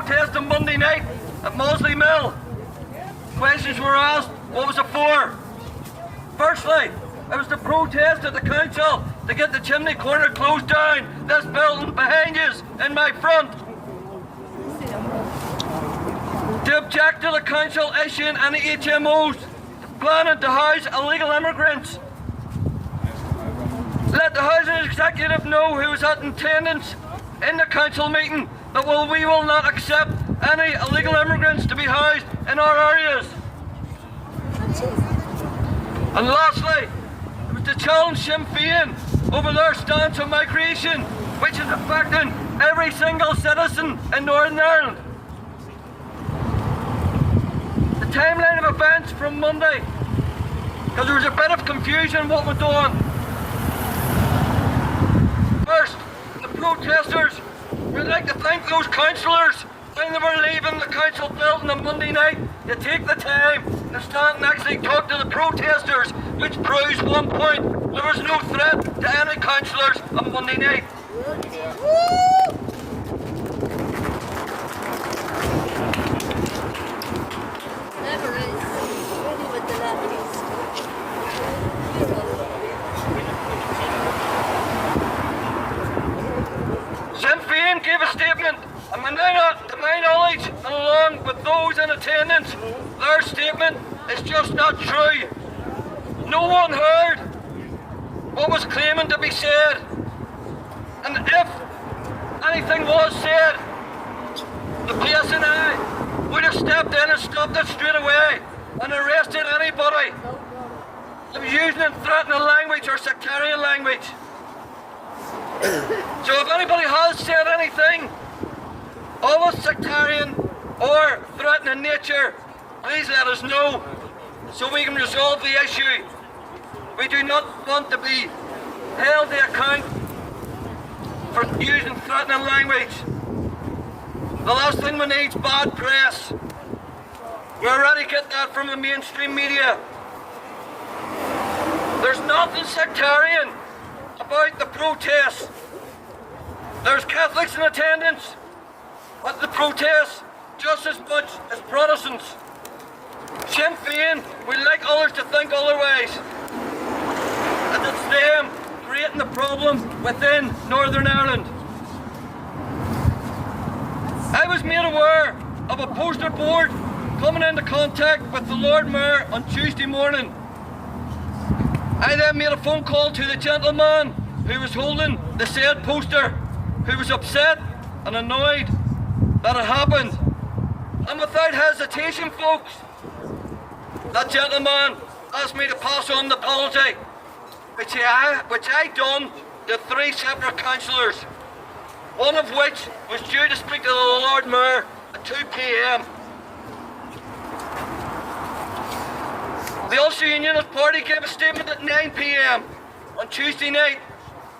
protest on Monday night at Mosley Mill. Questions were asked, what was it for? Firstly, it was the protest at the council to get the chimney corner closed down. This building behind you, in my front. To object to the council issuing any HMOs planning to house illegal immigrants. Let the housing executive know who was in attendance in the council meeting that we will not accept any illegal immigrants to be housed in our areas. And lastly, it was to challenge Sinn Féin over their stance on migration, which is affecting every single citizen in Northern Ireland. The timeline of events from Monday, because there was a bit of confusion what went on. First, the protesters would like to thank those councillors when they were leaving the council building on Monday night to take the time to stand and actually talk to the protesters, which proves one point, there was no threat to any councillors on Monday night. Never is. Really with the lefties. Sinn Féin gave a statement, and to my knowledge, and along with those in attendance, their statement is just not true. No one heard what was claiming to be said, and if anything was said, the PSNI would have stepped in and stopped it straight away and arrested anybody that was using threatening language or sectarian language. So if anybody has said anything of a sectarian or threatening nature, please let us know so we can resolve the issue. We do not want to be held to account for using threatening language. The last thing we need is bad press. We already get that from the mainstream media. There's nothing sectarian about the protests. There's Catholics in attendance at the protests just as much as Protestants. Sinn Féin would like others to think otherwise. And it's them creating the problem within Northern Ireland. I was made aware of a poster board coming into contact with the Lord Mayor on Tuesday morning. I then made a phone call to the gentleman who was holding the said poster, who was upset and annoyed that it happened. And without hesitation, folks, that gentleman asked me to pass on the apology, which I done to 3 separate councillors, one of which was due to speak to the Lord Mayor at 2 p.m. The Ulster Unionist Party gave a statement at 9 p.m. on Tuesday night,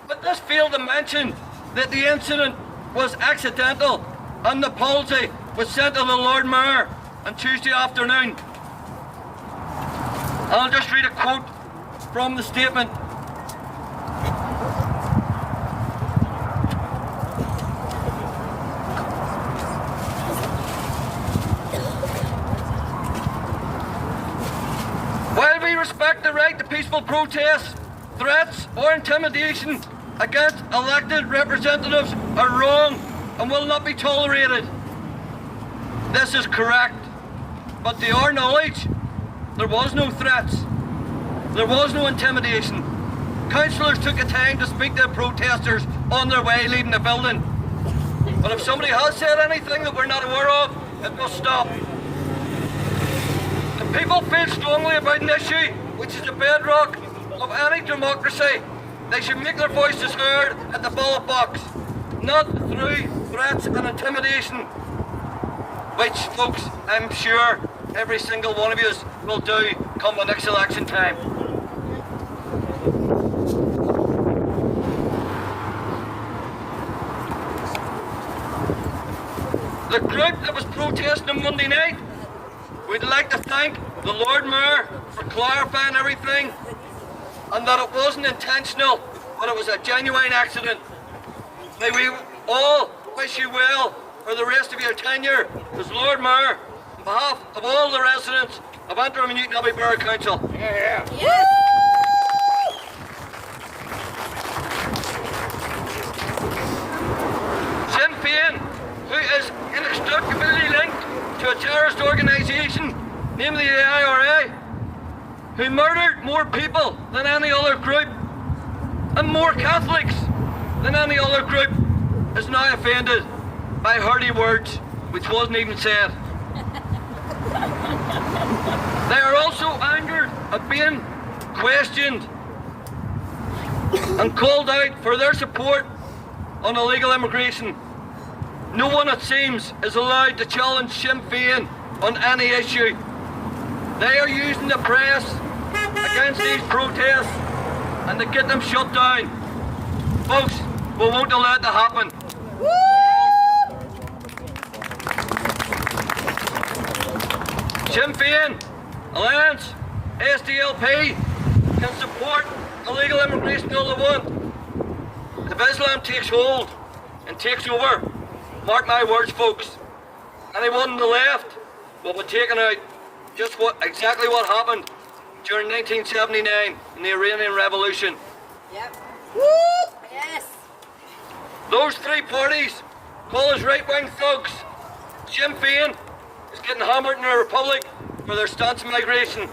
but this failed to mention that the incident was accidental and the apology was sent to the Lord Mayor on Tuesday afternoon. I'll just read a quote from the statement. While we respect the right to peaceful protest, threats or intimidation against elected representatives are wrong and will not be tolerated. This is correct, but to our knowledge, there was no threats, there was no intimidation. Councillors took the time to speak to the protesters on their way leaving the building. But if somebody has said anything that we're not aware of, it must stop. If people feel strongly about an issue, which is the bedrock of any democracy, they should make their voices heard at the ballot box, not through threats and intimidation, which, folks, I'm sure every single one of you will do come the next election time. The group that was protesting on Monday night, we'd like to thank the Lord Mayor for clarifying everything and that it wasn't intentional, but it was a genuine accident. May we all wish you well for the rest of your tenure as Lord Mayor on behalf of all the residents of Antrim and Newtownabbey Borough Council. Yes! Sinn Féin, who is inextricably linked to a terrorist organisation, namely the IRA, who murdered more people than any other group and more Catholics than any other group, is now offended by hearty words which wasn't even said. They are also angered at being questioned and called out for their support on illegal immigration. No one, it seems, is allowed to challenge Sinn Féin on any issue. They are using the press against these protests and to get them shut down. Folks, we won't allow it to happen. Sinn Féin, Alliance, SDLP can support illegal immigration all they want. If Islam takes hold and takes over, mark my words, folks, anyone on the left will be taken out. Just exactly what happened during 1979 in the Iranian Revolution. Yep. Yes! Those three parties call us right-wing thugs. Sinn Féin is getting hammered in the Republic for their stance on migration.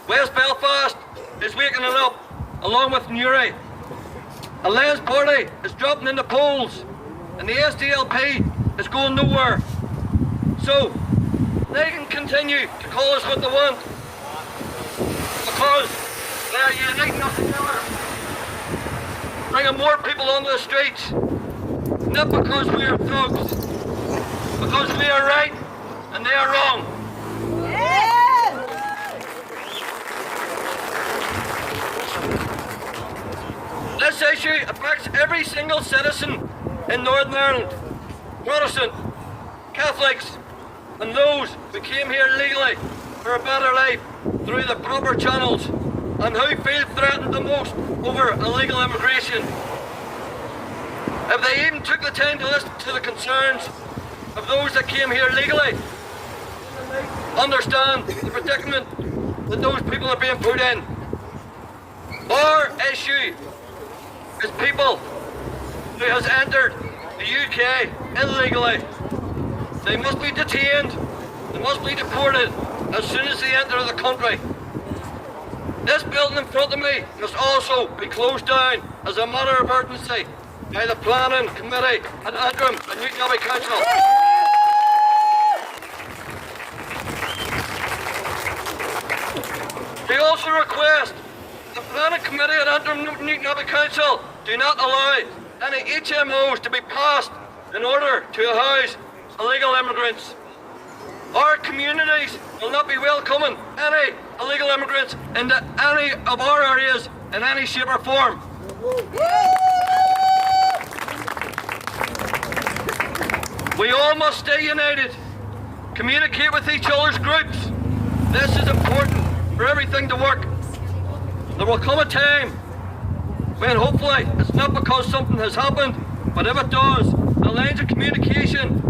West Belfast is waking it up, along with Newry. A Labour's party is dropping in the polls, and the SDLP is going nowhere. So, they can continue to call us what they want, because they are uniting us together, bringing more people onto the streets, not because we are thugs, because we are right and they are wrong. This issue affects every single citizen in Northern Ireland, Protestant, Catholics, and those who came here legally for a better life through the proper channels, and who feel threatened the most over illegal immigration. If they even took the time to listen to the concerns of those that came here legally, understand the predicament that those people are being put in. Our issue is people who has entered the UK illegally. They must be detained, they must be deported as soon as they enter the country. This building in front of me must also be closed down as a matter of urgency by the Planning Committee at Antrim and Newtownabbey Council. We also request the Planning Committee at Antrim and Newtownabbey Council do not allow any HMOs to be passed in order to house illegal immigrants. Our communities will not be welcoming any illegal immigrants into any of our areas in any shape or form. We all must stay united, communicate with each other's groups. This is important for everything to work. There will come a time when hopefully it's not because something has happened, but if it does, the lines of communication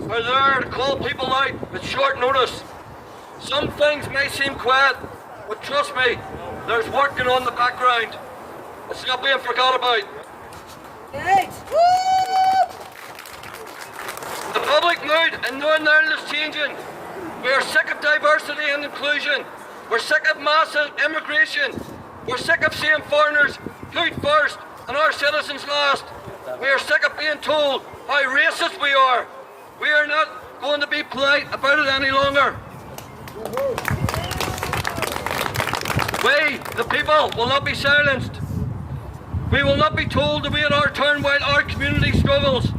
are there to call people out with short notice. Some things may seem quiet, but trust me, there's work going on in the background. It's not being forgot about. The public mood in Northern Ireland is changing. We are sick of diversity and inclusion. We're sick of massive immigration. We're sick of seeing foreigners put first and our citizens last. We are sick of being told how racist we are. We are not going to be polite about it any longer. We, the people, will not be silenced. We will not be told to wait our turn while our community struggles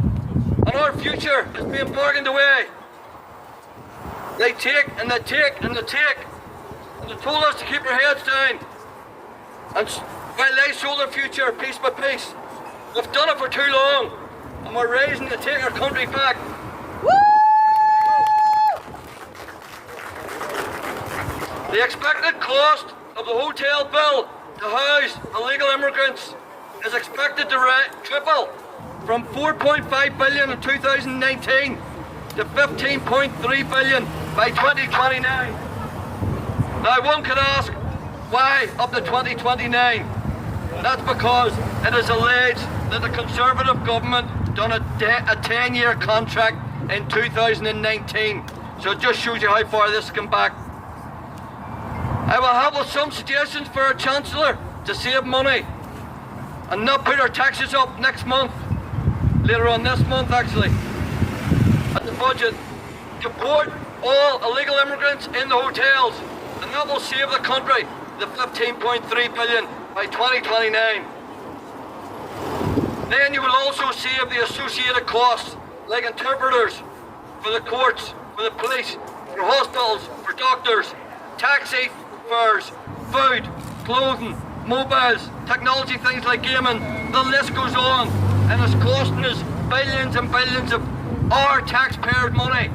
and our future is being bargained away. They take and they take and they take, and they told us to keep our heads down, and while they sold their future piece by piece. We've done it for too long, and we're raising to take our country back. The expected cost of the hotel bill to house illegal immigrants is expected to triple from 4.5 billion in 2019 to 15.3 billion by 2029. Now one could ask, why up to 2029? That's because it is alleged that the Conservative government done a 10-year contract in 2019. So it just shows you how far this can back. I will help with some suggestions for our Chancellor to save money and not put our taxes up next month, later on this month actually, at the budget. Deport all illegal immigrants in the hotels, and that will save the country the 15.3 billion by 2029. Then you will also save the associated costs, like interpreters, for the courts, for the police, for hospitals, for doctors, taxi fares, food, clothing, mobiles, technology, things like gaming. The list goes on, and it's costing us billions and billions of our taxpayers' money.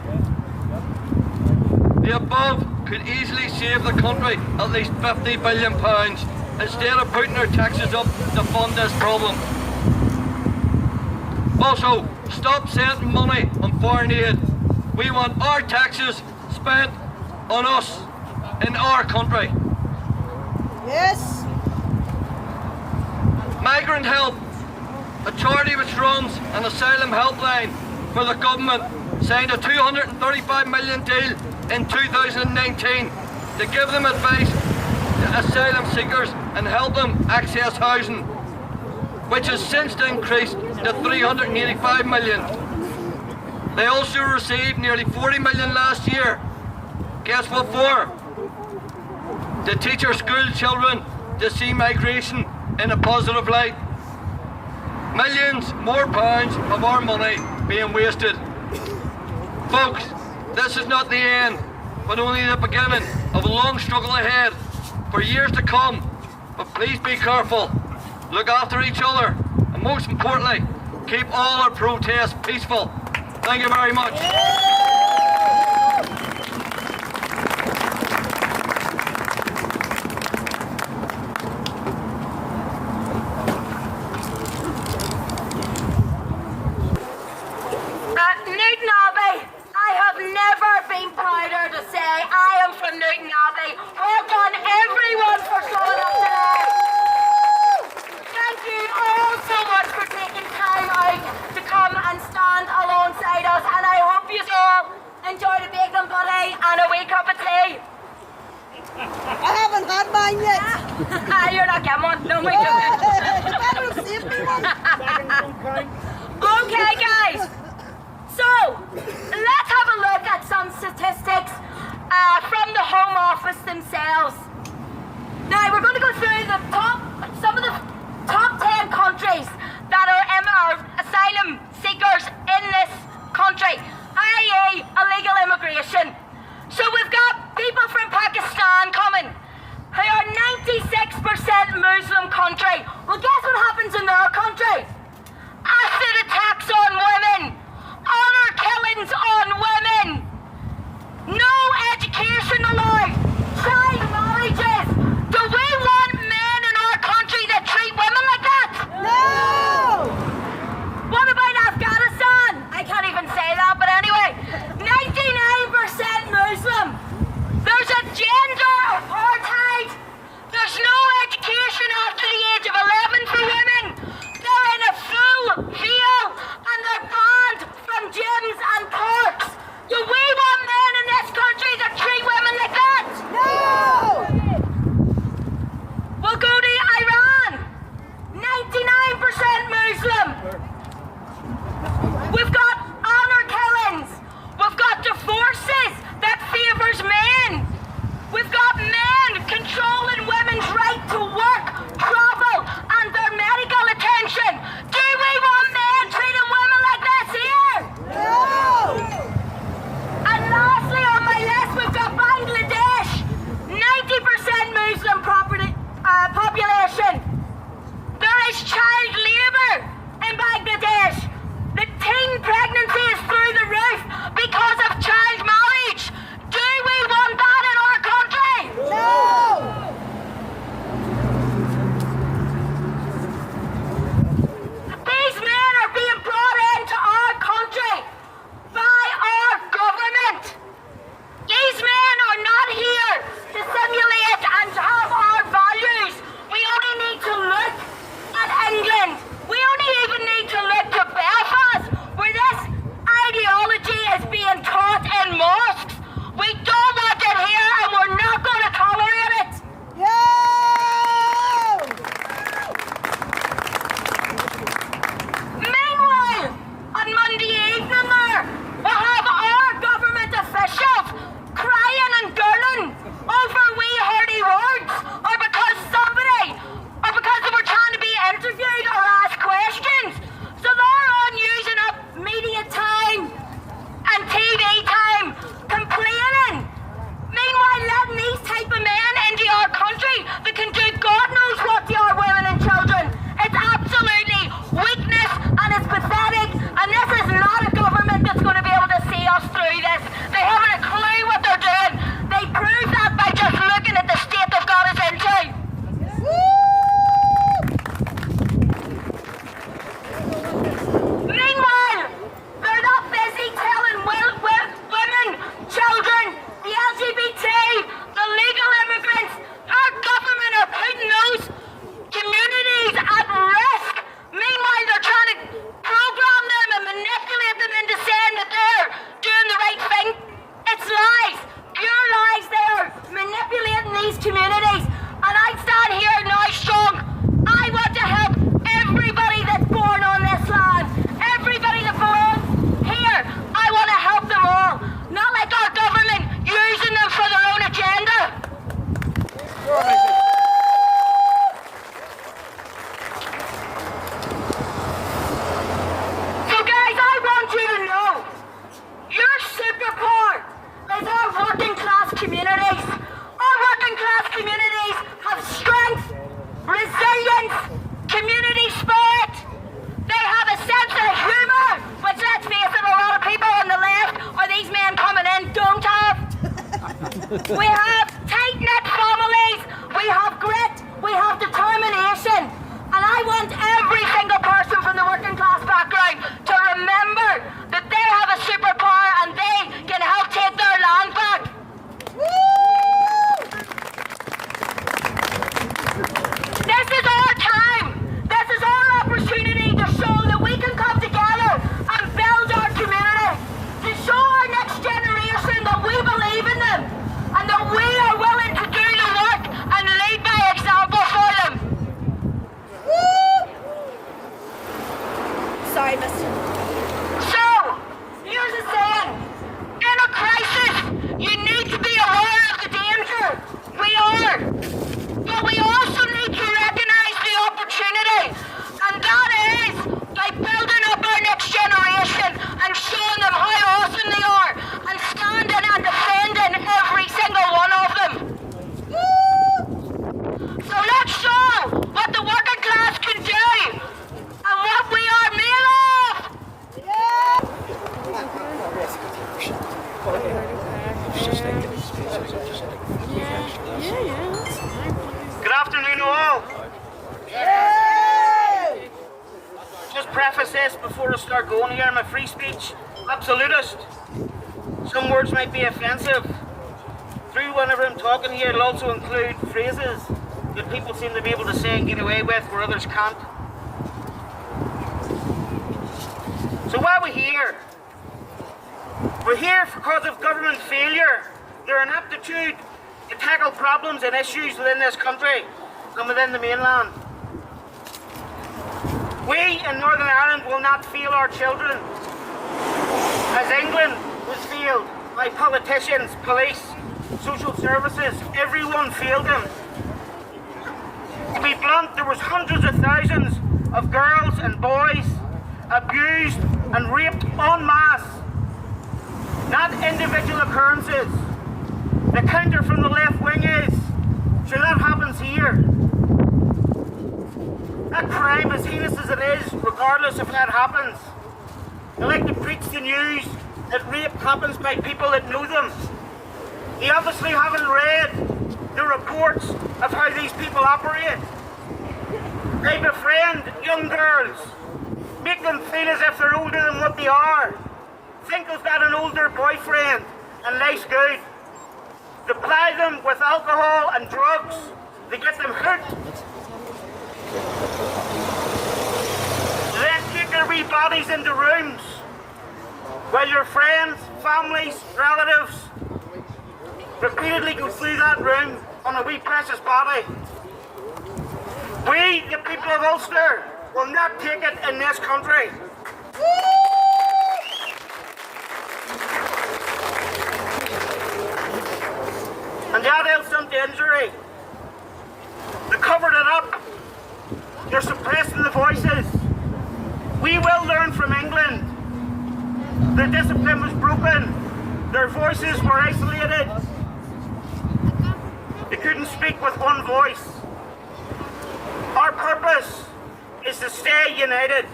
The above could easily save the country at least £50 billion instead of putting our taxes up to fund this problem. Also, stop sending money on foreign aid. We want our taxes spent on us in our country. Yes. Migrant Help, a charity which runs an asylum helpline for the government, signed a £235 million deal in 2019 to give them advice to asylum seekers and help them access housing, which has since increased to 385 million. They also received nearly 40 million last year. Guess what for? To teach our school children to see migration in a positive light. Millions more pounds of our money being wasted. Folks, this is not the end, but only the beginning of a long struggle ahead for years to come. But please be careful, look after each other, and most importantly, keep all our protests peaceful. Thank you very much. Newton Abbey, I have never been prouder to say I am from Newton Abbey. Well done everyone for showing up today. Thank you all so much for taking time out to come and stand alongside us, and I hope you all enjoyed a bacon butty and a wee cup of tea. I haven't had mine yet. You're not getting one, no we don't. Better save me one. Okay guys, so let's have a look at some statistics from the Home Office themselves. Now we're going to go through some of the top 10 countries that are asylum seekers in this country, i.e. illegal immigration. So we've got people from Pakistan coming, who are 96% Muslim country. Well, guess what happens in their country? Acid attacks on women, honour killings on women, no education allowed, child marriages. Do we want men in our country that treat women like that? No. What about Afghanistan? I can't even say that, but anyway, 99% Muslim. There's a gender apartheid. There's no education after the age of 11 for women. They're in a full veil and they're We have tight-knit families. We have grit. We have determination. And I want every single person from the working class background to remember that they have a superpower and they can help take their land back. This is our time. This is our opportunity to show that we can come together and build our community. To show our next generation that we believe in them and that we are willing to do the work and lead by example for them. Sorry, mister. So, here's the saying. In a crisis, you need to be aware of the danger. We are. But we also need to recognise the opportunity. And that is by building up our next generation and showing them how awesome they are and standing and defending every single one of them. So let's show what the working class can do and what we are made of. Good afternoon, all. Just preface this before I start going here. I'm a free speech absolutist. Some words might be offensive. Through whenever I'm talking here, it'll also include phrases that people seem to be able to say and get away with where others can't. So why are we here? We're here because of government failure. Their inaptitude to tackle problems and issues within this country and within the mainland. We in Northern Ireland will not fail our children, as England was failed by politicians, police, social services. Everyone failed them. To be blunt, there was hundreds of thousands of girls and boys abused and raped en masse. Not individual occurrences. The counter from the left wing is, sure, that happens here. That crime, as heinous as it is, regardless if that happens. They like to preach the news that rape happens by people that know them. You obviously haven't read the reports of how these people operate. They befriend young girls, make them feel as if they're older than what they are. Think they've got an older boyfriend and life's good. They ply them with alcohol and drugs. They get them hooked. They then take their wee bodies into rooms while your friends, families, relatives repeatedly go through that room on a wee precious body. We, the people of Ulster, will not take it in this country. And to add insult to injury, they covered it up. They're suppressing the voices. We will learn from England. Their discipline was broken. Their voices were isolated. They couldn't speak with one voice. Our purpose is to stay united.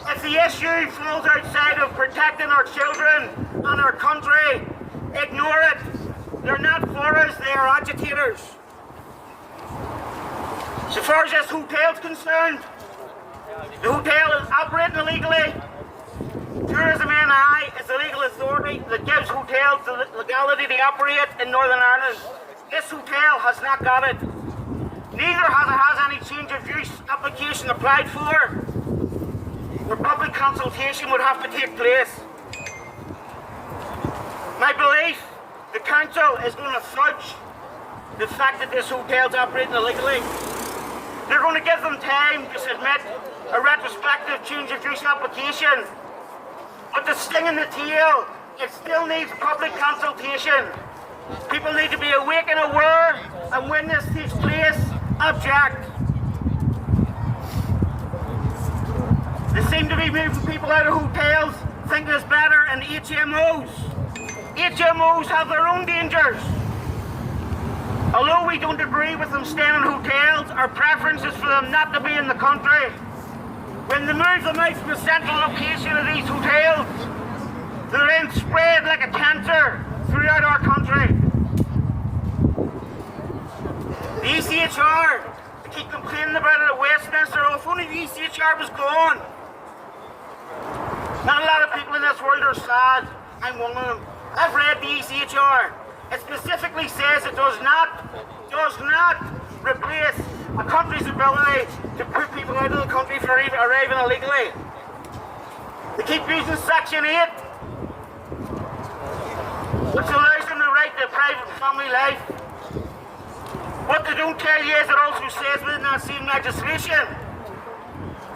If the issue falls outside of protecting our children and our country, ignore it. They're not for us, they are agitators. So far as this hotel's concerned, the hotel is operating illegally. Tourism NI is the legal authority that gives hotels the legality to operate in Northern Ireland. This hotel has not got it. Neither has any change of use application applied for, where public consultation would have to take place. My belief, the council is going to fudge the fact that this hotel's operating illegally. They're going to give them time to submit a retrospective change of use application. But the sting in the tail, it still needs public consultation. People need to be awake and aware, and when this takes place, object. They seem to be moving people out of hotels, thinking it's better, and HMOs. HMOs have their own dangers. Although we don't agree with them staying in hotels, our preference is for them not to be in the country. When they move them out from the central location of these hotels, they're then spread like a cancer throughout our country. ECHR was gone. Not a lot of people in this world are sad. I'm one of them. I've read the ECHR. It specifically says it does not replace a country's ability to put people out of the country for arriving illegally. They keep using Section 8, which allows them the right to private family life. What they don't tell you is it also says within that same legislation,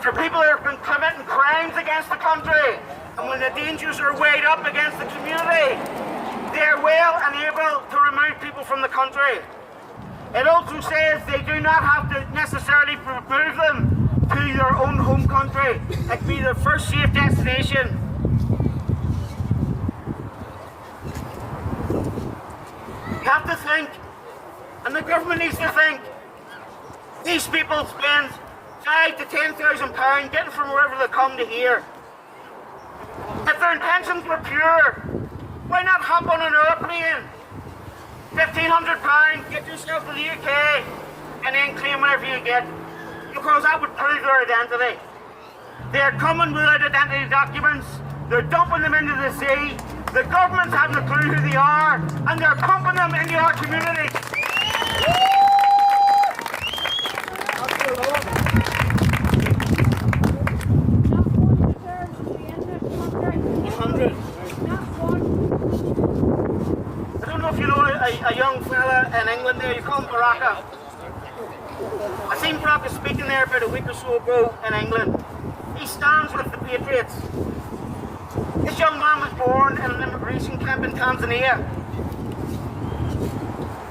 for people who have been committing crimes against the country, and when the dangers are weighed up against the community, they are well and able to remove people from the country. It also says they do not have to necessarily remove them to their own home country. It can be their first safe destination. You have to think, and the government needs to think, these people spend £5,000 to £10,000 getting from wherever they come to here. If their intentions were pure, why not hop on an airplane? £1,500, get yourself to the UK, and then claim whatever you get, because that would prove their identity. They're coming without identity documents, they're dumping them into the sea, the government's having a clue who they are, and they're pumping them into our community. 100. I don't know if you know a young fella in England there, you call him Baraka. I seen Baraka speaking there about a week or so ago in England. He stands with the Patriots. This young man was born in an immigration camp in Tanzania.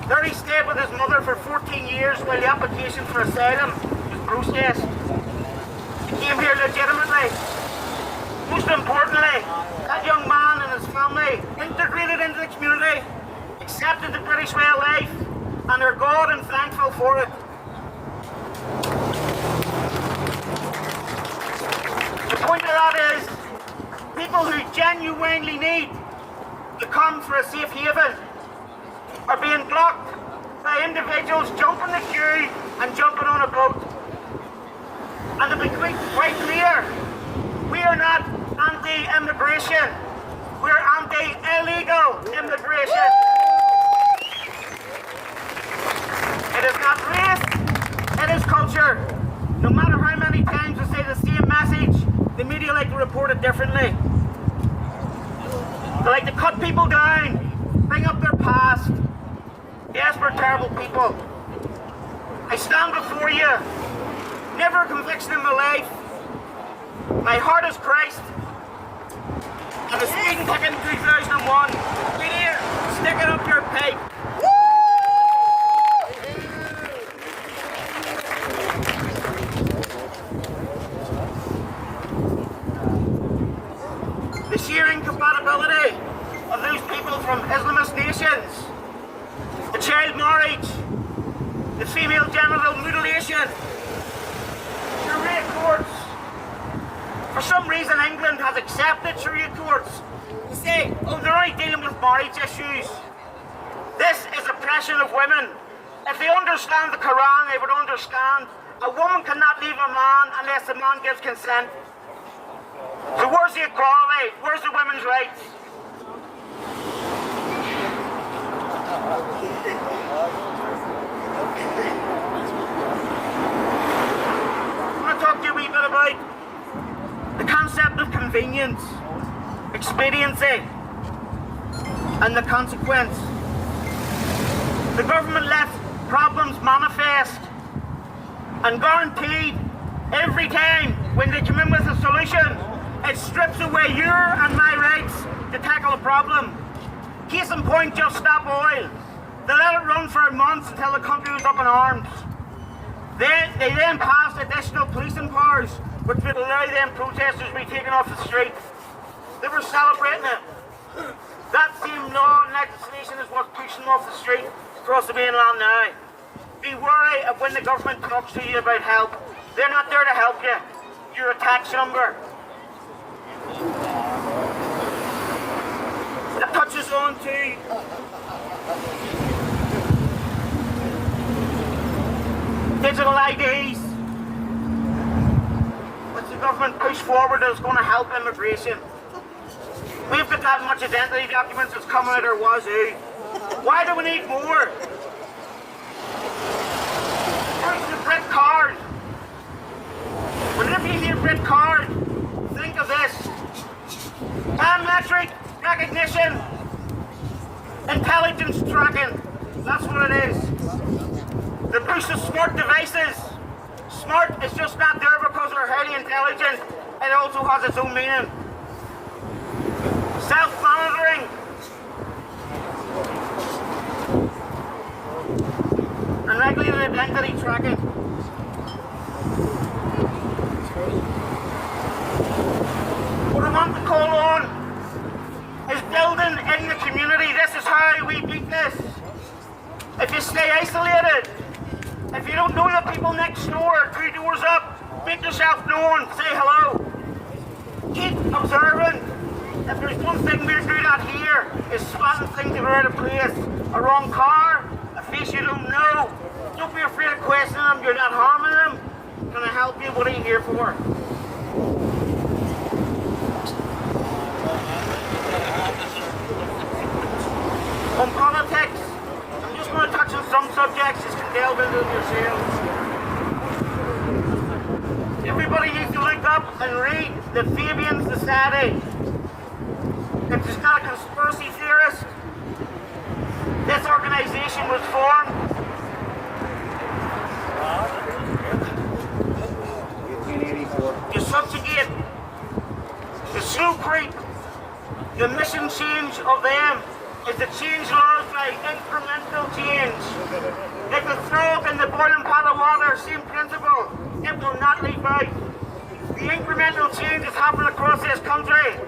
There he stayed with his mother for 14 years while the application for asylum was processed. He came here legitimately. Most importantly, that young man and his family integrated into the community, accepted the British way of life, and are God and thankful for it. The point of that is, people who genuinely need to come for a safe haven are being blocked by individuals jumping the queue and jumping on a boat. And to be quite clear, we are not anti-immigration, we're anti-illegal immigration. It is not race, it is culture. No matter how many times they say the same message, the media like to report it differently. They like to cut people down, bring up their past. Yes, we're terrible people. I stand before you, never a conviction in my life. My heart is Christ. And a speeding ticket in 2001. Right here, stick it up your pipe. The sheer incompatibility of those people from Islamist nations, the child marriage, the female genital mutilation, Sharia courts. For some reason England has accepted Sharia courts to say, oh, they're only dealing with marriage issues. This is oppression of women. If they understand the Quran, they would understand a woman cannot leave a man unless the man gives consent. So where's the equality? Where's the women's rights? I want to talk to you a wee bit about the concept of convenience, expediency, and the consequence. The government left problems manifest and guaranteed every time when they come in with a solution, it strips away your and my rights to tackle a problem. Case in point, Just Stop Oil. They let it run for months until the country was up in arms. They then passed additional policing powers, which would allow them protesters to be taken off the street. They were celebrating it. That same law and legislation is what's pushing them off the street across the mainland now. Be wary of when the government talks to you about help. They're not there to help you. You're a tax number. That touches on to digital IDs. government push forward that is going to help immigration. We've got that much identity documents that's coming out our wazoo. Why do we need more? Where's the Brit card? Whenever you hear Brit card, think of this. Biometric recognition, intelligence tracking. That's what it is. The boost of smart devices. Smart is just not there because they're highly intelligent. It also has its own meaning. Self-monitoring. And regulated identity tracking. What I want to call on is building in the community. This is how we beat this. If you stay isolated, if you don't know the people next door, 2 doors up, make yourself known, say hello. Keep observing. If there's one thing we're good at here, is spotting things that are out of place. A wrong car, a face you don't know. Don't be afraid of questioning them, you're not harming them. Can I help you? What are you here for? On politics, I'm just going to touch on some subjects, you can delve into them yourselves. Everybody needs to look up and read the Fabian Society. If it's not a conspiracy theorist, this organisation was formed to subjugate the slow creep. The mission change of them is to change laws by incremental change. They can throw up in the boiling pot of water, same principle. It will not leak out. The incremental change that's happening across this country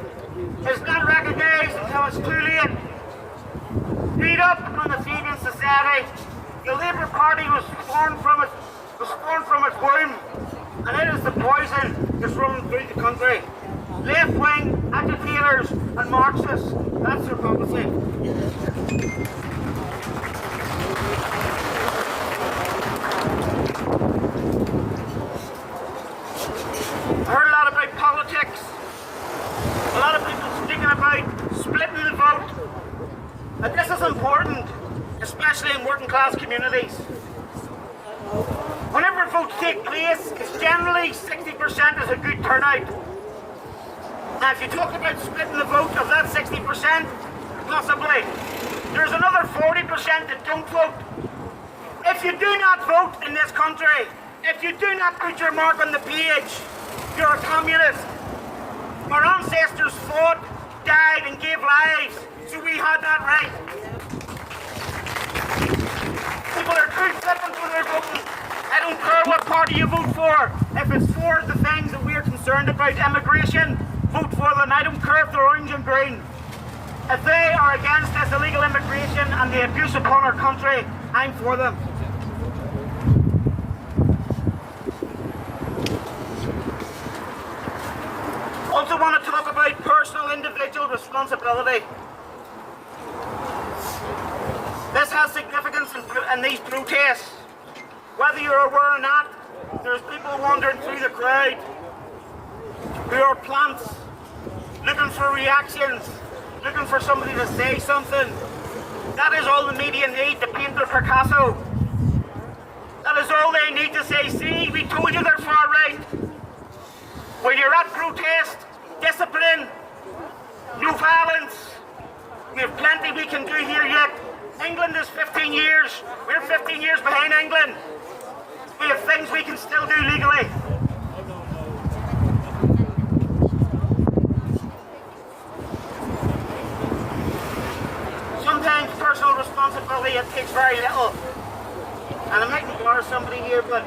is not recognised until it's too late. Read up on the Fabian Society. The Labour Party was formed from its womb, and it is the poison that's running through the country. Left-wing agitators and Marxists, that's their policy. I heard a lot about politics. A lot of people speaking about splitting the vote. And this is important, especially in working class communities. Whenever votes take place, it's generally 60% is a good turnout. Now if you talk about splitting the vote of that 60%, possibly, there's another 40% that don't vote. If you do not vote in this country, if you do not put your mark on the page, you're a communist. Our ancestors fought, died and gave lives, so we had that right. People are too flippant when they're voting. I don't care what party you vote for. If it's for the things that we're concerned about, immigration, vote for them. I don't care if they're orange and green. If they are against this illegal immigration and the abuse upon our country, I'm for them. Also want to talk about personal individual responsibility. This has significance in these protests. Whether you're aware or not, there's people wandering through the crowd who are plants, looking for reactions, looking for somebody to say something. That is all the media need to paint their Picasso. That is all they need to say, see, we told you they're far right. When you're at protest, discipline, no violence. We have plenty we can do here yet. England is 15 years. We're 15 years behind England. We have things we can still do legally. Sometimes personal responsibility, it takes very little. And I might embarrass somebody here, but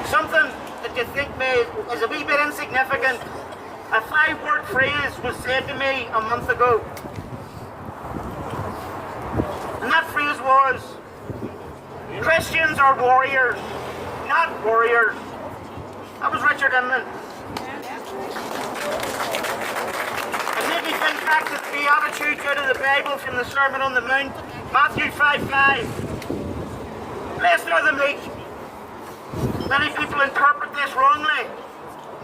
something that you think is a wee bit insignificant. A 5-word phrase was said to me a month ago. And that phrase was, Christians are warriors, not warriors. That was Richard Inman. It made me think back to the Beatitudes out of the Bible from the Sermon on the Mount, Matthew 5:5. Blessed are the meek. Many people interpret this wrongly.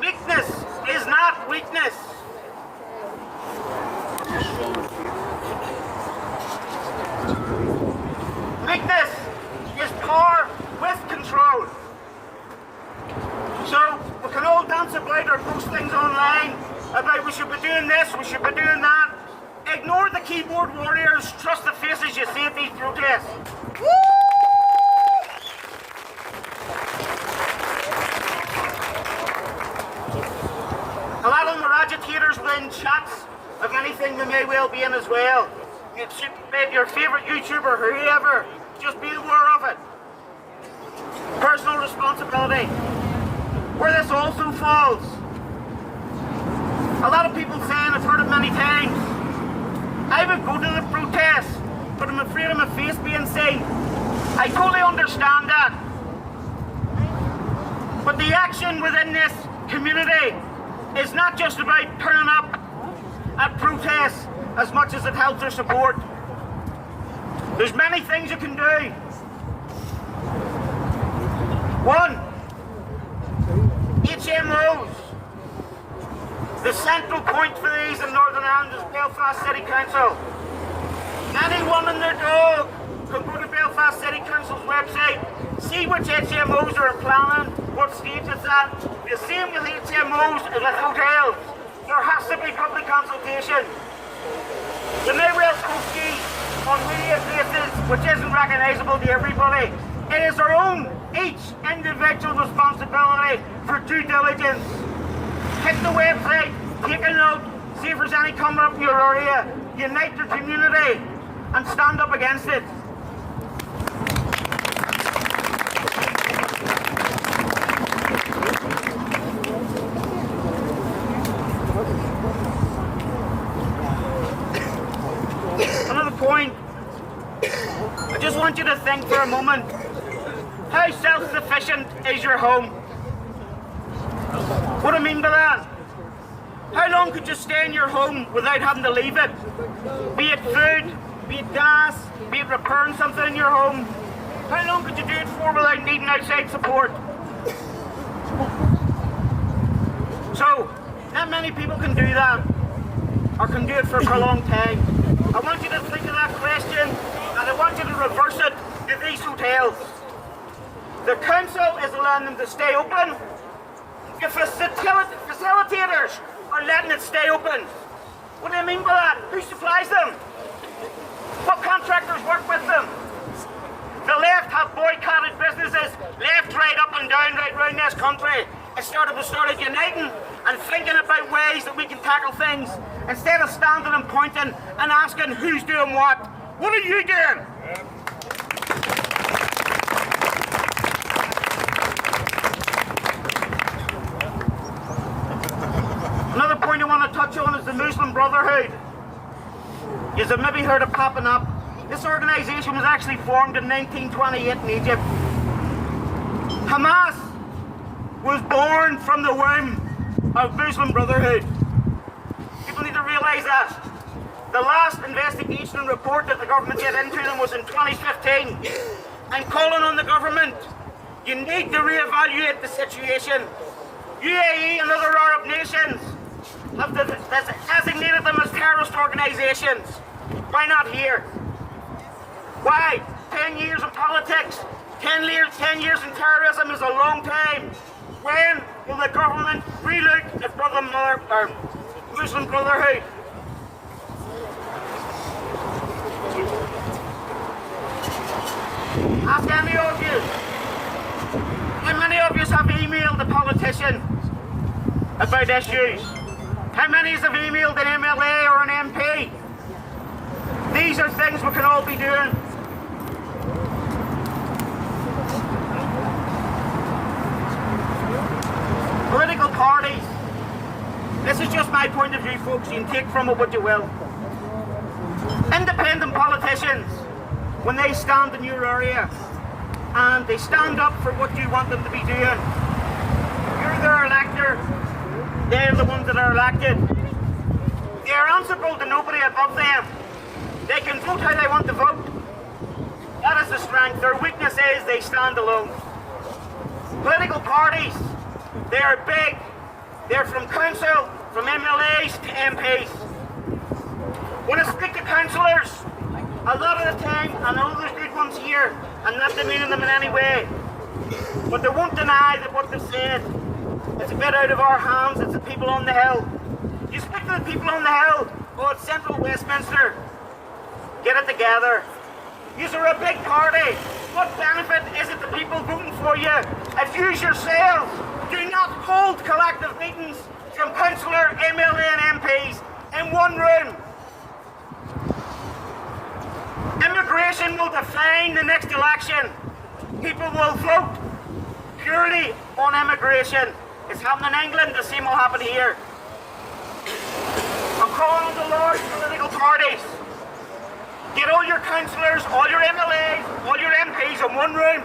Weakness is not weakness. Weakness is power with control. So we can all dance about or post things online about we should be doing this, we should be doing that. Ignore the keyboard warriors, trust the faces you see at these protests. A lot of them are agitators within chats of anything they may well be in as well. It should be your favourite YouTuber, whoever, just be aware of it. Personal responsibility. Where this also falls. A lot of people saying, I've heard it many times, I would go to the protests, but I'm afraid of my face being seen. I totally understand that. But the action within this community is not just about turning up at protests as much as it helps their support. There's many things you can do. One, HMOs. The central point for these in Northern Ireland is Belfast City Council. Anyone and their dog can go to Belfast City Council's website, see which HMOs are planning, what stage it's at. The same with HMOs as with hotels. There has to be public consultation. The may well ski on media places which isn't recognisable to everybody. It is our own, each individual responsibility for due diligence. Hit the website, take a note, see if there's any coming up in your area, unite your community and stand up against it. Another point, I just want you to think for a moment, how self-sufficient is your home? What I mean by that? How long could you stay in your home without having to leave it? Be it food, be it gas, be it repairing something in your home. How long could you do it for without needing outside support? So, not many people can do that, or can do it for a prolonged time. I want you to think of that question, and I want you to reverse it to these hotels. The council is allowing them to stay open. The facilitators are letting it stay open. What do you mean by that? Who supplies them? What contractors work with them? The left have boycotted businesses, left, right, up and down, right round this country. We started uniting and thinking about ways that we can tackle things instead of standing and pointing and asking who's doing what. What are you doing? Another point I want to touch on is the Muslim Brotherhood. You have maybe heard it popping up. This organisation was actually formed in 1928 in Egypt. Hamas was born from the womb of Muslim Brotherhood. People need to realise that. The last investigation and report that the government did into them was in 2015. I'm calling on the government. You need to reevaluate the situation. UAE and other Arab nations have designated them as terrorist organisations. Why not here? Why? 10 years in politics, 10 years in terrorism is a long time. When will the government relook at Muslim Brotherhood? Ask any of you. How many of you have emailed the politician about issues? How many have emailed an MLA or an MP? These are things we can all be doing. Political parties. This is just my point of view, folks. You can take from it what you will. Independent politicians, when they stand in your area and they stand up for what you want them to be doing, you're their elector, they're the ones that are elected. They are answerable to nobody above them. They can vote how they want to vote. That is the strength. Their weakness is they stand alone. Political parties, they are big, They're from council, from MLAs to MPs. When I speak to councillors, a lot of the time, I know there's good ones here, I'm not demeaning them in any way, but they won't deny that what they've said, it's a bit out of our hands, it's the people on the hill. You speak to the people on the hill, oh, it's central Westminster, get it together. You're a big party. What benefit is it to people voting for you if you yourselves do not hold collective meetings from councillor, MLA and MPs in one room? Immigration will define the next election. People will vote purely on immigration. It's happening in England, the same will happen here. I'm calling on the large political parties. Get all your councillors, all your MLAs, all your MPs in one room.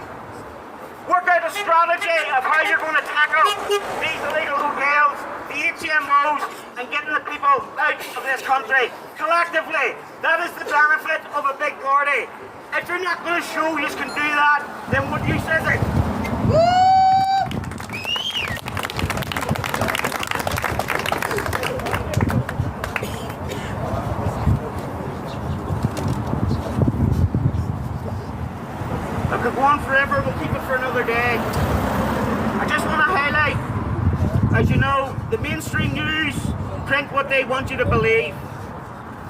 Work out a strategy of how you're going to tackle these illegal hotels, the HMOs, and getting the people out of this country. Collectively, that is the benefit of a big party. If you're not going to show you can do that, then what use is it? I could go on forever, we'll keep it for another day. I just want to highlight, as you know, the mainstream news print what they want you to believe.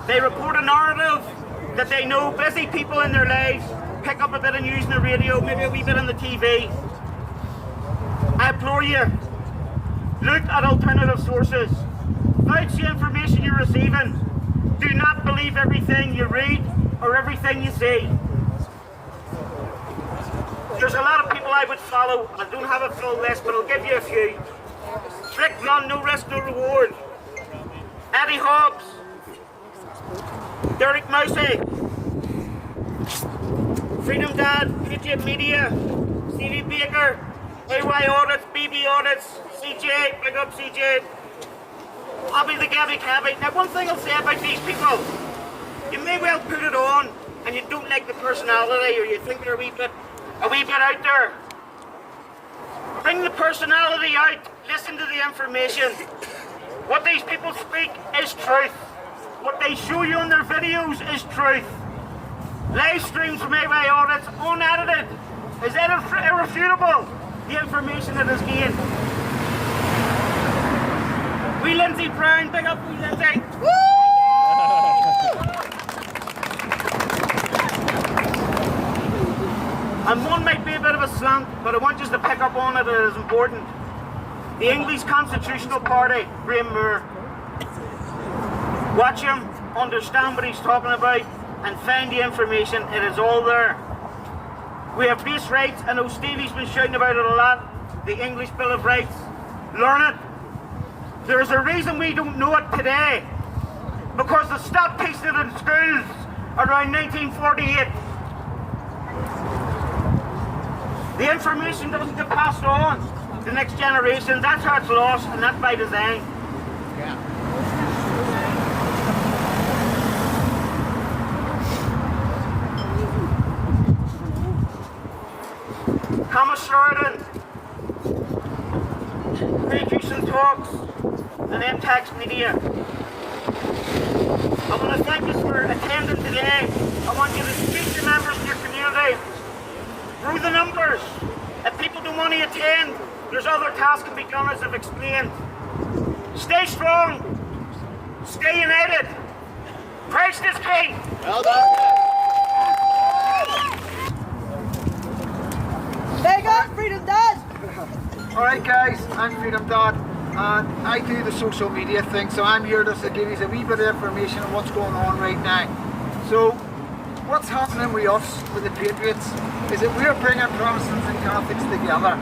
They report a narrative that they know busy people in their lives pick up a bit of news on the radio, maybe a wee bit on the TV. I implore you, look at alternative sources. Vouch the information you're receiving. Do not believe everything you read or everything you see. There's a lot of people I would follow. I don't have a full list, but I'll give you a few. Rick Nunn, no risk, no reward. Eddie Hobbs. Derek Mousey. Freedom Dad, Patriot Media. Stevie Baker. AY Audits, BB Audits. CJ, big up CJ. Abby the Gabby Cabby. Now one thing I'll say about these people. You may well put it on and you don't like the personality or you think they're a wee bit out there. Bring the personality out, listen to the information. What these people speak is truth. What they show you on their videos is truth. Live streams from AY Audits, unedited, is irrefutable, the information that is gained. Wee Lindsay Brown, big up wee Lindsay. Woo! And one might be a bit of a slant, but I want you to pick up on it, it is important. The English Constitutional Party, Graham Moore. Watch him, understand what he's talking about, and find the information, it is all there. We have base rights, I know Stevie's been shouting about it a lot, the English Bill of Rights. Learn it. There's a reason we don't know it today, because they stopped teaching it in schools around 1948. The information doesn't get passed on to the next generation. That's how it's lost, and that's by design. Yeah. Thomas Sheridan, Pre-Houston Talks, and MTAX Media. I want to thank you for attending today. I want you to speak to members of your community. Through the numbers. If people don't want to attend, there's other tasks can be done as I've explained. Stay strong. Stay united. Christ is King. Well done. Big up, Freedom Dad. Alright guys, I'm Freedom Dad and I do the social media thing, so I'm here just to give you a wee bit of information on what's going on right now. So, what's happening with us, with the Patriots, is that we're bringing Protestants and Catholics together.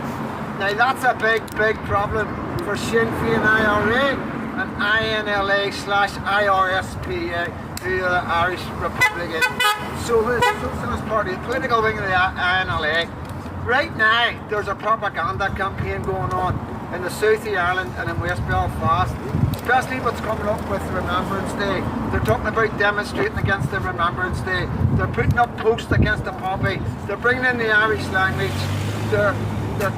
Now that's a big problem for Sinn Féin IRA and INLA/IRSP, who are the Irish Republican Socialist Party, the political wing of the INLA. Right now, there's a propaganda campaign going on in the south of Ireland and in West Belfast, especially what's coming up with Remembrance Day. They're talking about demonstrating against the Remembrance Day. They're putting up posts against the poppy. They're bringing in the Irish language. They're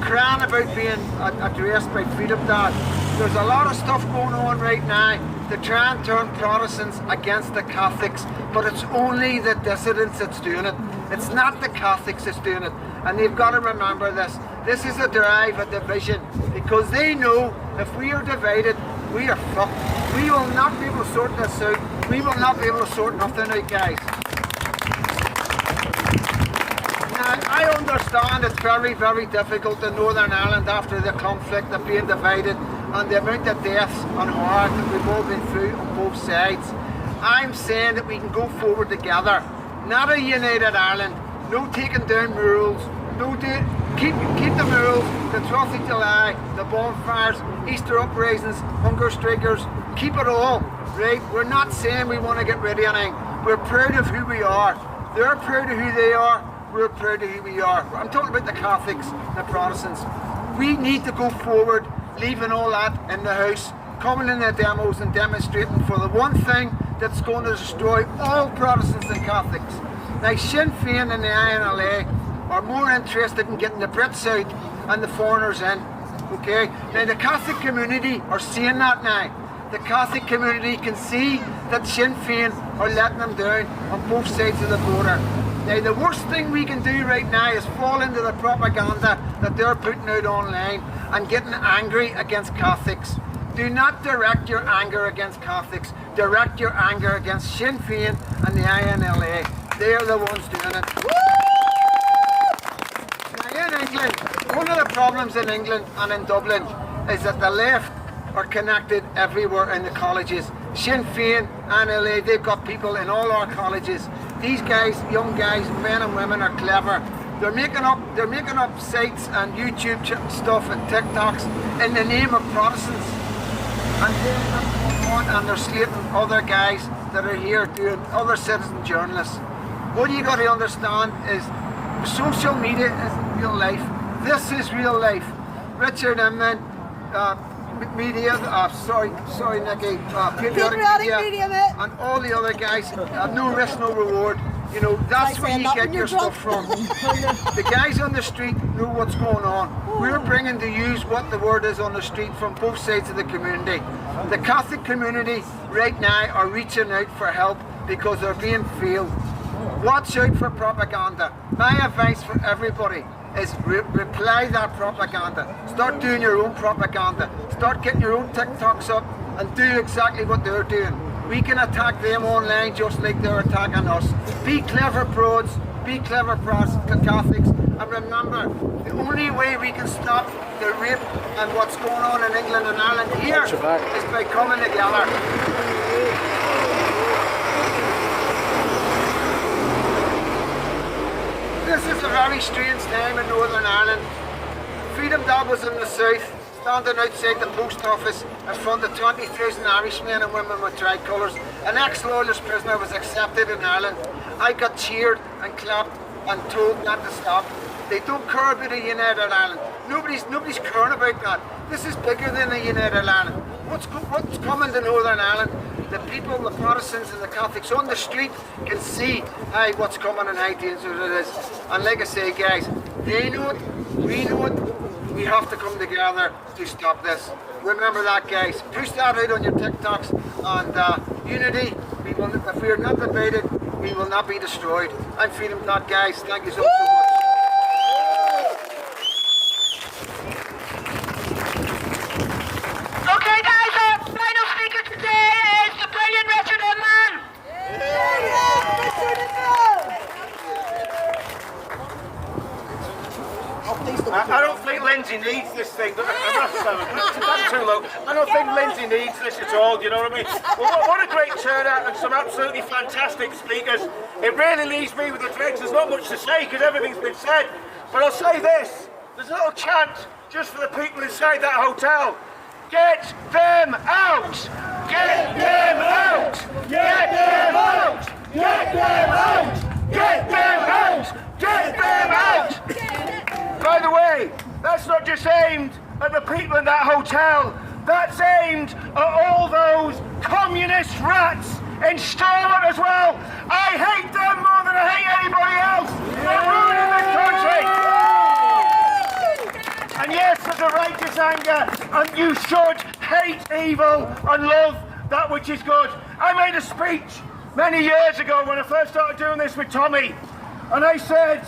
crying about being addressed by Freedom Dad. There's a lot of stuff going on right now to try and turn Protestants against the Catholics, but it's only the dissidents that's doing it. It's not the Catholics that's doing it. And they've got to remember this. This is a drive, a division, because they know if we are divided, we are fucked. We will not be able to sort this out. We will not be able to sort nothing out, guys. Now, I understand it's very, very difficult in Northern Ireland after the conflict of being divided and the amount of deaths and horror that we've all been through on both sides. I'm saying that we can go forward together. Not a united Ireland. No taking down murals. No keep the murals, the 12th of July, the bonfires, Easter uprisings, hunger strikers. Keep it all, right? We're not saying we want to get rid of anything. We're proud of who we are. They're proud of who they are. We're proud of who we are. I'm talking about the Catholics, the Protestants. We need to go forward, leaving all that in the house, coming in the demos and demonstrating for the one thing that's going to destroy all Protestants and Catholics. Now, Sinn Féin and the INLA are more interested in getting the Brits out and the foreigners in. Okay? Now, the Catholic community are seeing that now. The Catholic community can see that Sinn Féin are letting them down on both sides of the border. Now, the worst thing we can do right now is fall into the propaganda that they're putting out online and getting angry against Catholics. Do not direct your anger against Catholics. Direct your anger against Sinn Féin and the INLA. They're the ones doing it. Now, in England, one of the problems in England and in Dublin is that the left are connected everywhere in the colleges. Sinn Féin, INLA, they've got people in all our colleges. These guys, young guys, men and women, are clever. They're making up sites and YouTube stuff and TikToks in the name of Protestants. And they're slating other guys that are here doing other citizen journalists. What you got to understand is social media isn't real life. This is real life. Richard Inman, media, sorry Nicky, patriotic media, mate. and all the other guys, no risk, no reward. You know, that's where you get your stuff from. The guys on the street know what's going on. We're bringing to use what the word is on the street from both sides of the community. The Catholic community right now are reaching out for help because they're being failed. Watch out for propaganda. My advice for everybody is reply that propaganda. Start doing your own propaganda. Start getting your own TikToks up and do exactly what they're doing. We can attack them online just like they're attacking us. Be clever broads, be clever Catholics, and remember, the only way we can stop the rape and what's going on in England and Ireland here is by coming together. This is a very strange time in Northern Ireland. Freedom Dog was in the south, standing outside the post office in front of 20,000 Irishmen and women with tricolours. An ex-loyalist prisoner was accepted in Ireland. I got cheered and clapped and told not to stop. They don't care about a united Ireland. Nobody's caring about that. This is bigger than a united Ireland. What's coming to Northern Ireland? The people, the Protestants and the Catholics on the street can see what's coming and how dangerous it is. And like I say, guys, they know it, we know it. We have to come together to stop this. Remember that, guys. Push that out on your TikToks. And unity, if we are not divided, we will not be destroyed. I'm Freedom Dog, guys. Thank you so much. Okay, guys, our final speaker today is the brilliant Richard Inman. I don't think Lindsay needs this thing. That's too low. I don't think Lindsay needs this at all, do you know what I mean? Well, what a great turnout and some absolutely fantastic speakers. It really leaves me with the dregs. There's not much to say because everything's been said. But I'll say this. There's a little chant just for the people inside that hotel. Get them out! Get them out! Get them out! Get them out! Get them out! Get them out! By the way, that's not just aimed at the people in that hotel. That's aimed at all those communist rats in Stormont as well. I hate them more than I hate anybody else. They're ruining this country. And yes, there's a righteous anger, and you should hate evil and love that which is good. I made a speech many years ago when I first started doing this with Tommy, and I said,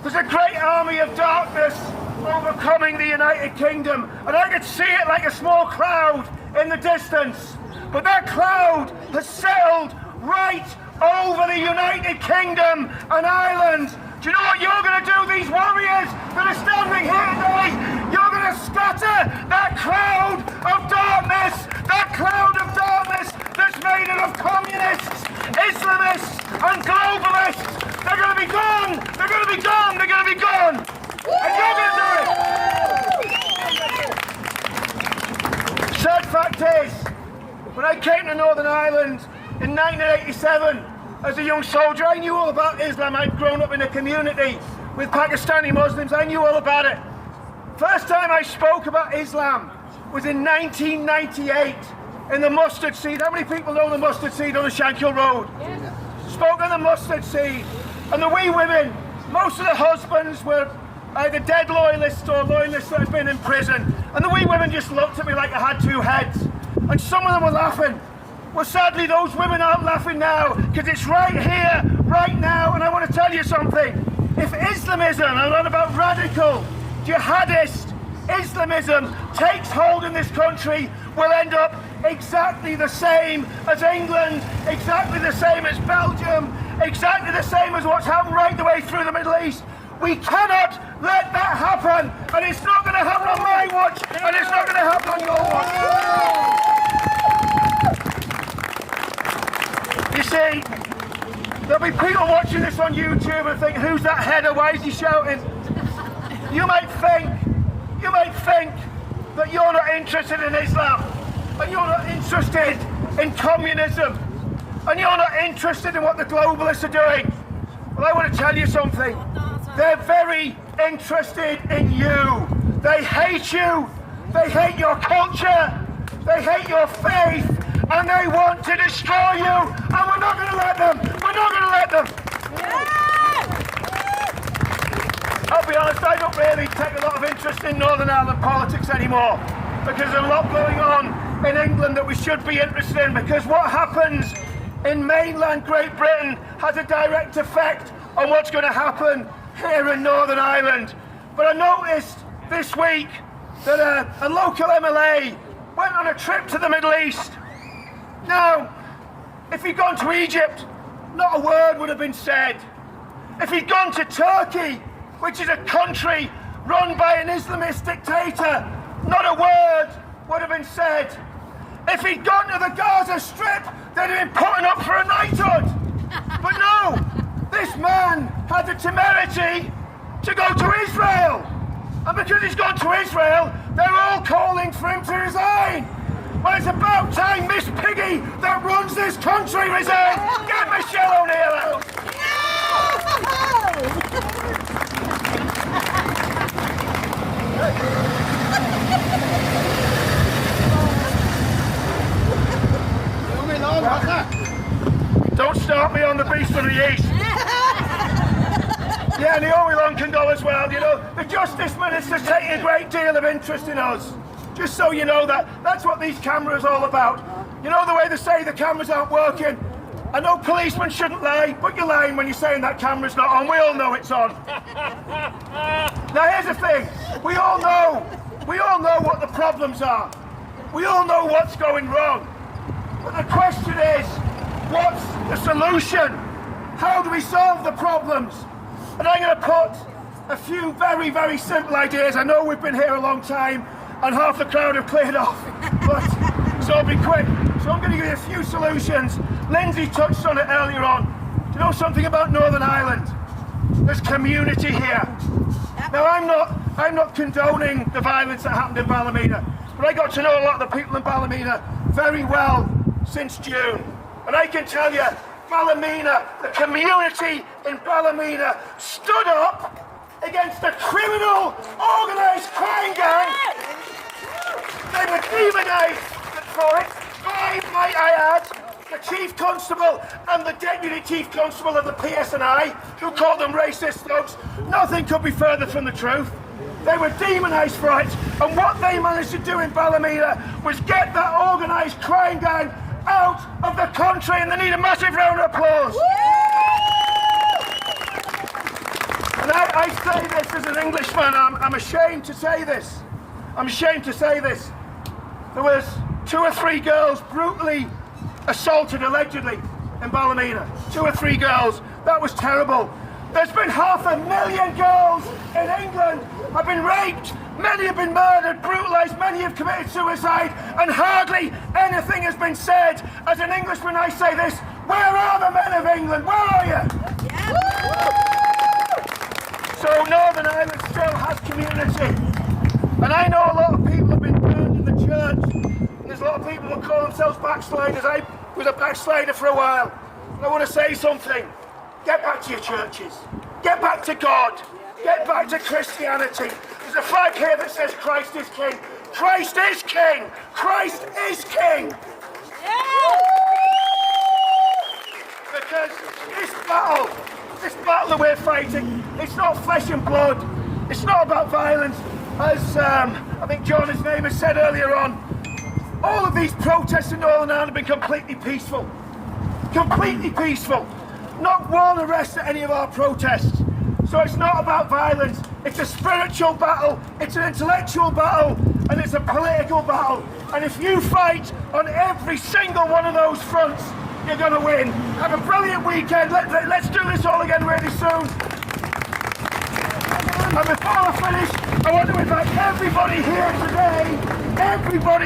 there's a great army of darkness overcoming the United Kingdom, and I could see it like a small cloud in the distance, but that cloud has settled right over the United Kingdom and Ireland. Do you know what you're going to do, these warriors that are standing here today? You're going to scatter that cloud of darkness that's made up of communists, Islamists and globalists. They're going to be gone, they're going to be gone, they're going to be gone. And you're going to do it. Sad fact is, when I came to Northern Ireland in 1987, as a young soldier, I knew all about Islam. I'd grown up in a community with Pakistani Muslims. I knew all about it. First time I spoke about Islam was in 1998 in the mustard seed. How many people know the mustard seed on the Shankill Road? Yeah. Spoke on the mustard seed. And the wee women, most of the husbands were either dead loyalists or loyalists that had been in prison. And the wee women just looked at me like I had two heads. And some of them were laughing. Well, sadly, those women aren't laughing now, because it's right here, right now, and I want to tell you something. If Islamism, I'm not about radical, jihadist Islamism, takes hold in this country, we'll end up exactly the same as England, exactly the same as Belgium, exactly the same as what's happened right the way through the Middle East. We cannot let that happen, and it's not going to happen on my watch, and it's not going to happen on your watch. You see, there'll be people watching this on YouTube and think, who's that header? Why is he shouting? You might think that you're not interested in Islam, and you're not interested in communism, and you're not interested in what the globalists are doing. Well, I want to tell you something. They're very interested in you. They hate you. They hate your culture. They hate your faith. And they want to destroy you, and we're not going to let them. We're not going to let them. I'll be honest, I don't really take a lot of interest in Northern Ireland politics anymore, because there's a lot going on in England that we should be interested in, because what happens in mainland Great Britain has a direct effect on what's going to happen here in Northern Ireland. But I noticed this week that a local MLA went on a trip to the Middle East. Now, if he'd gone to Egypt, not a word would have been said. If he'd gone to Turkey, which is a country run by an Islamist dictator, not a word would have been said. If he'd gone to the Gaza Strip, they'd have been putting up for a knighthood. But no, this man had the temerity to go to Israel. And because he's gone to Israel, they're all calling for him to resign. Well, it's about time Miss Piggy that runs this country resigned. Get Michelle O'Neill out. Don't start me on the beast from the east. Yeah, Naomi Long can go as well. You know, the Justice Minister's taking a great deal of interest in us. Just so you know that's what these cameras are all about. You know the way they say the cameras aren't working? I know policemen shouldn't lie, but you're lying when you're saying that camera's not on. We all know it's on. Now here's the thing. We all know what the problems are. We all know what's going wrong. But the question is, what's the solution? How do we solve the problems? And I'm going to put a few very, very simple ideas. I know we've been here a long time, and half the crowd have cleared off, but so I'll be quick. So I'm going to give you a few solutions. Lindsay touched on it earlier on. Do you know something about Northern Ireland? There's community here. Now I'm not condoning the violence that happened in Ballymena, but I got to know a lot of the people in Ballymena very well since June. And I can tell you, Ballymena, the community in Ballymena stood up against a criminal organised crime gang. They were demonised for it. I, might I add, the Chief Constable and the Deputy Chief Constable of the PSNI, who called them racist thugs. Nothing could be further from the truth. They were demonised for it. And what they managed to do in Ballymena was get that organised crime gang out of the country, and they need a massive round of applause. And I say this as an Englishman, I'm ashamed to say this. I'm ashamed to say this. There was 2 or 3 girls brutally assaulted, allegedly, in Ballymena. 2 or 3 girls. That was terrible. There's been 500,000 girls in England have been raped. Many have been murdered, brutalised. Many have committed suicide. And hardly anything has been said. As an Englishman, I say this. Where are the men of England? Where are you? So Northern Ireland still has community. And I know a lot of people have been burned in the church. And there's a lot of people who call themselves backsliders. I was a backslider for a while. And I want to say something. Get back to your churches. Get back to God. Get back to Christianity. There's a flag here that says Christ is King. Christ is King. Christ is King. Because this battle that we're fighting, it's not flesh and blood. It's not about violence. As I think John, his name, has said earlier on, all of these protests in Northern Ireland have been completely peaceful. Completely peaceful. Not one arrest at any of our protests. So it's not about violence. It's a spiritual battle. It's an intellectual battle. And it's a political battle. And if you fight on every single one of those fronts, you're going to win. Have a brilliant weekend. Let's do this all again really soon. And before I finish, I want to invite everybody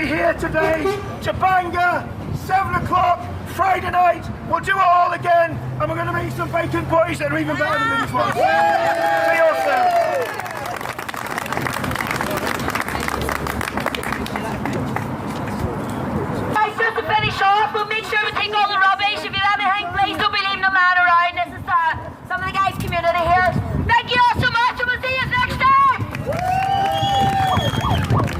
here today to Bangor, 7 o'clock, Friday night. We'll do it all again, and we're going to make some bacon boys that are even better than these ones.